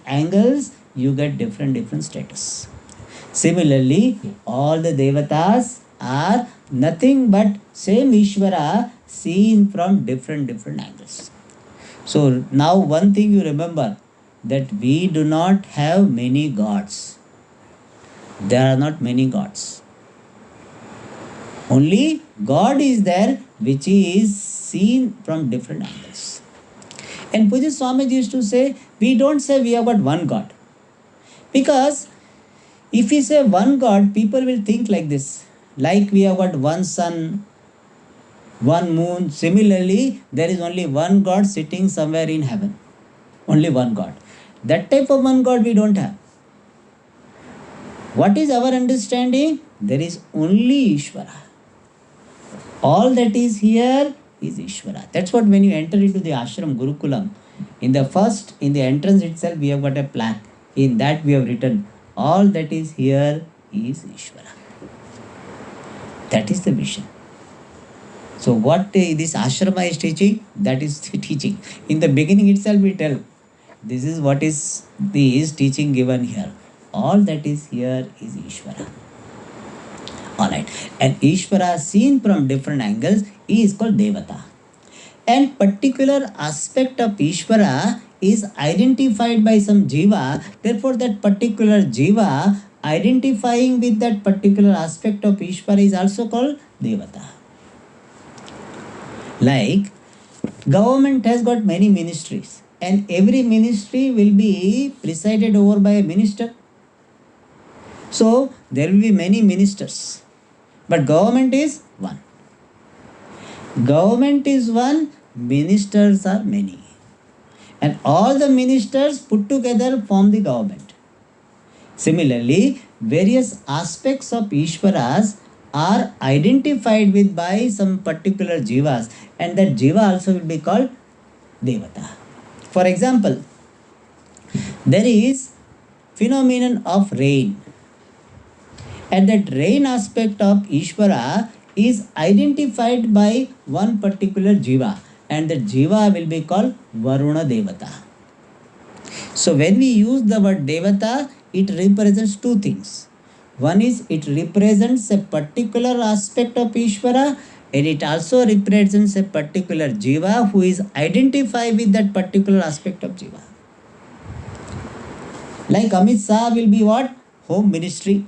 angles, you get different status. Similarly, all the devatas are nothing but same Ishvara seen from different angles. So now one thing you remember, that we do not have many gods. There are not many gods. Only God is there, which is seen from different angles. And Pujya Swamiji used to say, we don't say we have got one God. Because if we say one God, people will think like this. Like we have got one sun, one moon. Similarly, there is only one God sitting somewhere in heaven. Only one God. That type of one God we don't have. What is our understanding? There is only Ishvara. All that is here is Ishvara. That's what when you enter into the ashram Gurukulam, in the entrance itself, we have got a plaque. In that we have written, all that is here is Ishvara. That is the mission. So what this ashrama is teaching, that is the teaching. In the beginning itself we tell, this is what is teaching given here. All that is here is Ishvara. Alright. And Ishvara seen from different angles is called Devata. And particular aspect of Ishvara is identified by some jiva. Therefore, that particular jiva identifying with that particular aspect of Ishvara is also called Devata. Like, government has got many ministries, and every ministry will be presided over by a minister. So, there will be many ministers. But government is one. Government is one, ministers are many. And all the ministers put together form the government. Similarly, various aspects of Ishvaras are identified with by some particular jivas, and that jiva also will be called Devata. For example, there is phenomenon of rain. And that rain aspect of Ishvara is identified by one particular jiva. and the Jiva will be called Varuna Devata. So when we use the word Devata, it represents two things. One is it represents a particular aspect of Ishvara, and it also represents a particular Jiva who is identified with that particular aspect of Jiva. Like Amit Shah will be what? Home Ministry.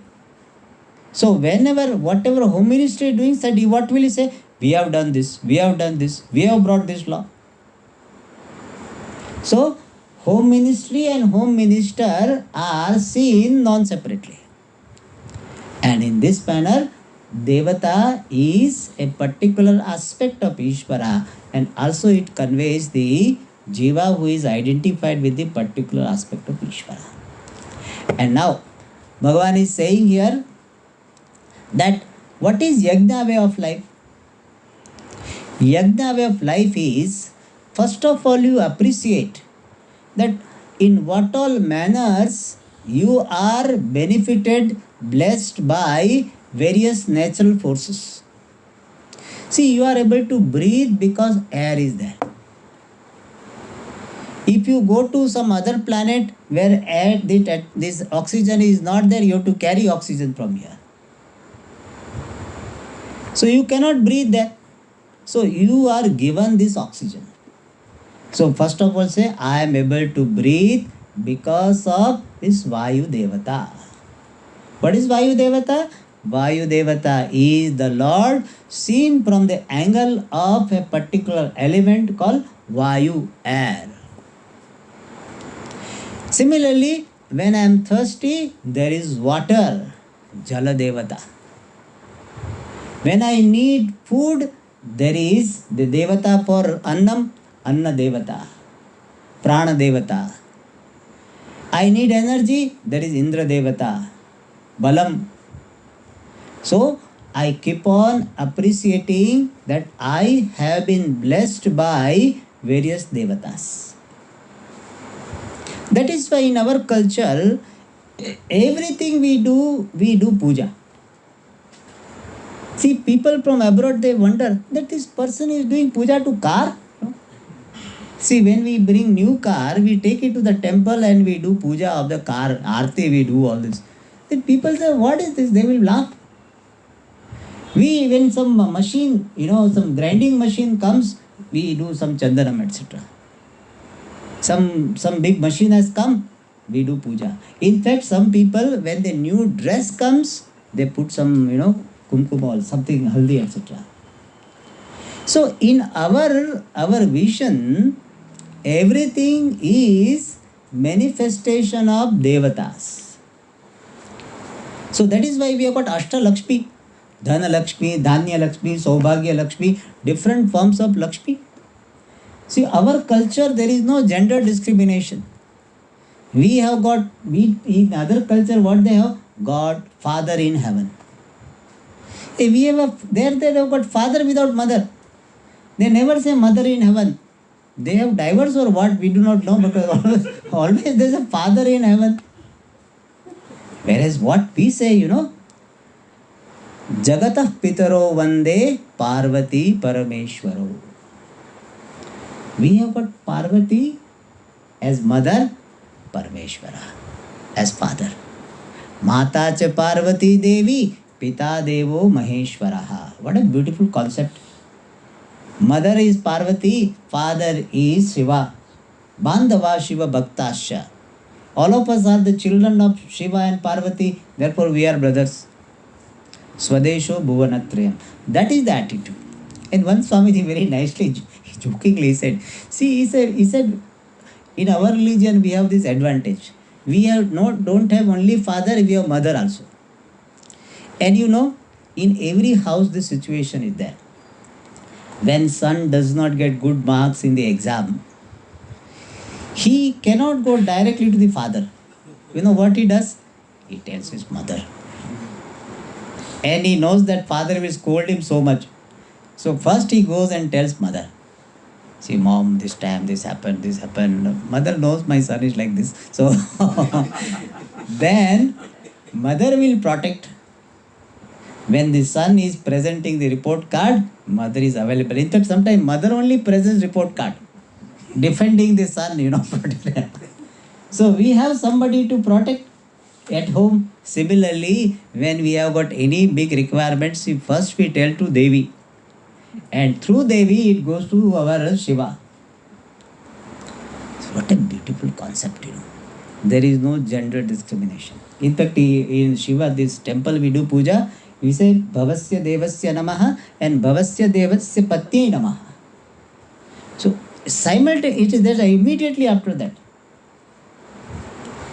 So whenever, whatever Home Ministry is doing, said, what will he say? We have done this, we have done this, we have brought this law. So Home Ministry and Home Minister are seen non-separately. And in this manner, Devata is a particular aspect of Ishvara, and also it conveys the Jiva who is identified with the particular aspect of Ishvara. And now, Bhagavan is saying here that what is Yajna way of life? Yajna way of life is, first of all, you appreciate that in what all manners you are benefited, blessed by various natural forces. See, you are able to breathe because air is there. If you go to some other planet where air, this oxygen is not there, you have to carry oxygen from here. So you cannot breathe there. So you are given this oxygen. So first of all say, I am able to breathe because of this Vayu Devata. What is Vayu Devata? Vayu Devata is the Lord seen from the angle of a particular element called Vayu, air. Similarly, when I am thirsty, there is water, Jala Devata. When I need food, there is the Devata for Annam, Anna Devata, Prana Devata. I need energy, there is Indra Devata, Balam. So, I keep on appreciating that I have been blessed by various Devatas. That is why in our culture, everything we do puja. See, people from abroad, they wonder that this person is doing puja to car. No? See, when we bring new car, we take it to the temple and we do puja of the car, aarti, we do all this. Then people say, what is this? They will laugh. When some machine, some grinding machine comes, we do some chandanam, etc. Some big machine has come, we do puja. In fact, some people, when the new dress comes, they put some, kumkum or something, haldi, etc. So in our vision, everything is manifestation of devatas. So that is why we have got Ashta Lakshmi, Dhana Lakshmi, Dhanya Lakshmi, Saubhagya Lakshmi, different forms of Lakshmi. See, our culture, there is no gender discrimination. We have got, in other culture, what they have? God, Father in heaven. We have they have got father without mother. They never say mother in heaven. They have divorced or what? We do not know, because always there is a father in heaven. Whereas what we say, Jagatah Pitaro Vande Parvati Parameshwaro. We have got Parvati as mother, Parameshwara as father. Mata cha Parvati Devi, Pita Devo Maheshwaraha. What a beautiful concept. Mother is Parvati, father is Shiva. Bandhava Shiva Bhaktasya. All of us are the children of Shiva and Parvati, therefore we are brothers. Swadesho Bhuvanatrayam. That is the attitude. And one Swamiji very nicely, jokingly said, see, he said, in our religion we have this advantage. We don't have only father, we have mother also. And in every house this situation is there. When son does not get good marks in the exam, he cannot go directly to the father. You know what he does? He tells his mother. And he knows that father will scold him so much. So first he goes and tells mother. See, mom, this time this happened. Mother knows my son is like this. So then mother will protect. When the son is presenting the report card, mother is available. In fact, sometimes mother only presents report card, defending the son, So we have somebody to protect at home. Similarly, when we have got any big requirements, first we tell to Devi. And through Devi, it goes to our Shiva. What a beautiful concept, There is no gender discrimination. In fact, in Shiva, this temple we do puja, we say Bhavasya Devasya Namaha and Bhavasya Devasya Patni Namaha. So, simultaneously, it is there immediately after that.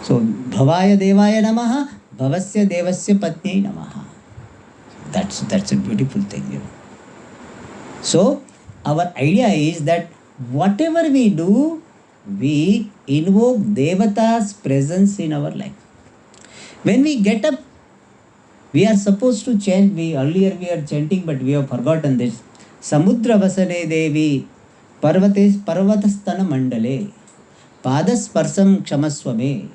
So, Bhavaya Devaya Namaha, Bhavasya Devasya Patni Namaha. That's a beautiful thing, So, our idea is that whatever we do, we invoke Devata's presence in our life. When we get up, we are supposed to chant. Earlier we are chanting, but we have forgotten this. Samudra Vasane Devi Parvatastana Mandale Padasparsam Kshamaswame.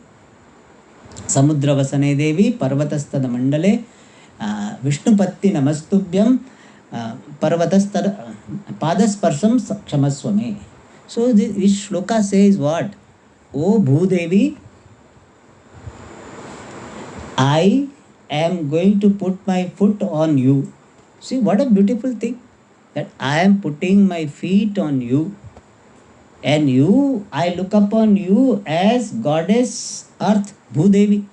Samudra Vasane Devi Parvatastana Mandale Vishnupatti Namastubhyam Padasparsam Kshamaswame. So this shloka says what? O Bhudevi, I am going to put my foot on you. See what a beautiful thing, that I am putting my feet on you, and you, I look upon you as goddess earth, Bhudevi.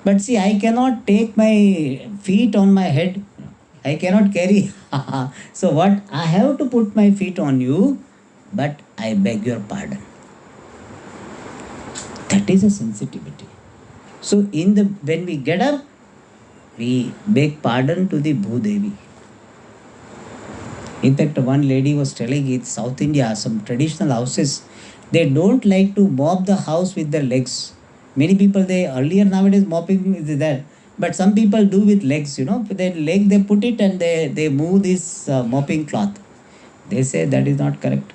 But see, I cannot take my feet on my head. I cannot carry. So what? I have to put my feet on you, but I beg your pardon. That is a sensitivity. So when we get up, we beg pardon to the Bhudevi. In fact, one lady was telling in South India, some traditional houses, they don't like to mop the house with their legs. Many people, earlier nowadays mopping is there, but some people do with legs, their leg they put it and they move this mopping cloth. They say that is not correct.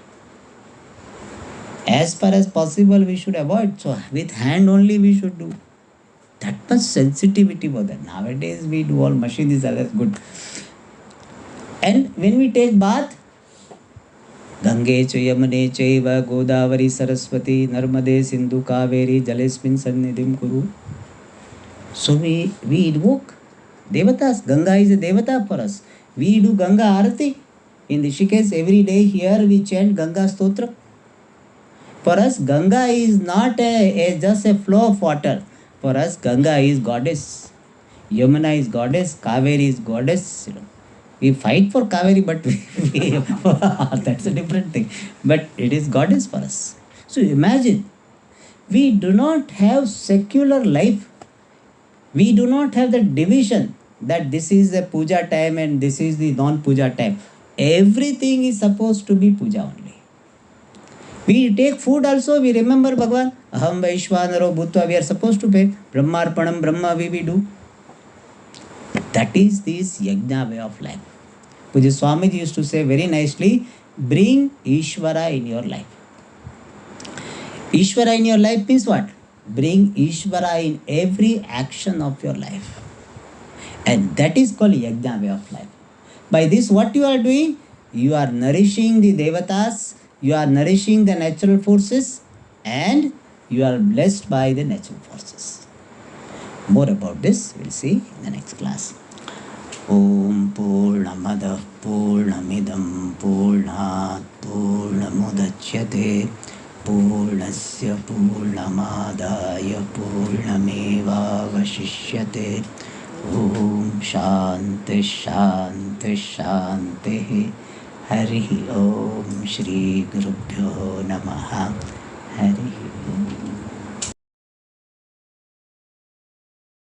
As far as possible, we should avoid. So with hand only we should do. That much sensitivity for that. Nowadays we do all machine is always good. And when we take bath, Gange cha Yamune chaiva Godavari Saraswati Narmade Sindhu Kaveri Jalesmin Sannidhim Kuru. So we invoke Devatas. Ganga is a Devata for us. We do Ganga Arati. In Rishikesh every day here we chant Ganga Stotra. For us, Ganga is not just a flow of water. For us, Ganga is goddess. Yamuna is goddess. Kaveri is goddess. We fight for Kaveri, but that's a different thing. But it is goddess for us. So imagine, we do not have secular life. We do not have the division that this is the puja time and this is the non-puja time. Everything is supposed to be puja only. We take food also, we remember Bhagavan. Aham Vaishwanaro Bhutva, we are supposed to pay. Brahmarpanam Brahma we do. That is this yajna way of life. Puja Swamiji used to say very nicely, bring Ishvara in your life. Ishvara in your life means what? Bring Ishvara in every action of your life. And that is called yajna way of life. By this what you are doing? You are nourishing the Devatas, you are nourishing the natural forces, and you are blessed by the natural forces. More about this we'll see in the next class. Om Purnamada Purnamidam Purnat Purnamudachyate Purnasya Purnamadaya Purnameva Vashishyate. Om Shanti Shanti Shanti. Hari Om Shri Gurubhyo Namaha. Hari Om.